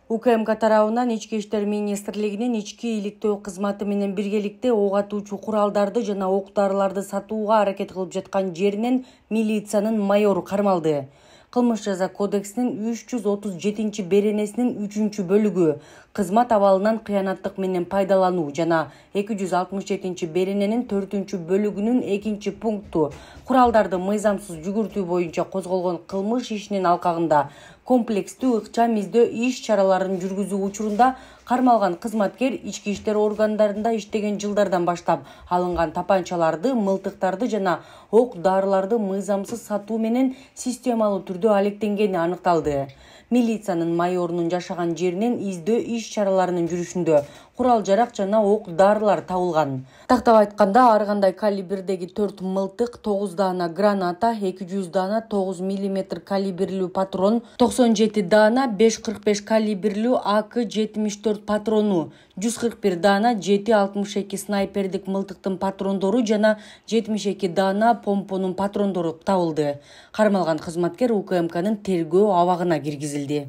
УКМК тарабынан Ички иштер министрлигинин ички иликтөө кызматы менен биргеликте ок атуучу куралдарды жана оқ-дарыларды сатууга аракет кылып жаткан жеринен милициянын майору кармалды. Кылмыш жаза кодексинин 337 3 бөлүгү кызмат абалынан кыянаттык менен пайдалануу жана 267 берененин 4 бөлүгүнүн 2 пункту куралдарды мыйзамсыз жүгүртүү боюнча козголгон кылмыш ишинин алкагында комплекстүү ыкчам издөө иш чараларын жүргүзүү учурунда кармалган кызматкер ички иштер органдарында иштеген жылдардан баштап алынган тапанчаларды, мылтыктарды жана оқ-дарыларды мыйзамсыз сатуу менен системалуу түрдө алектенгени аныкталды. Милициянын майорунун жашаган жеринен издөө иш чараларынын жүрүшүндө курал-жарак жана оқ-дарылар табылган. Тактап айтканда, ар кандай калибрдеги 4 мылтык, 9 даана граната, 200 даана 9 мм калибрлүү патрон, 97 даана 5,45 калибрлүү АК-74 патрону, 141 даана 7,62 снайпердик мылтыктын патрондору жана 72 даана помпонун патрондору табылды. Кармалган кызматкер УКМКнын тергөө абагына киргизилди.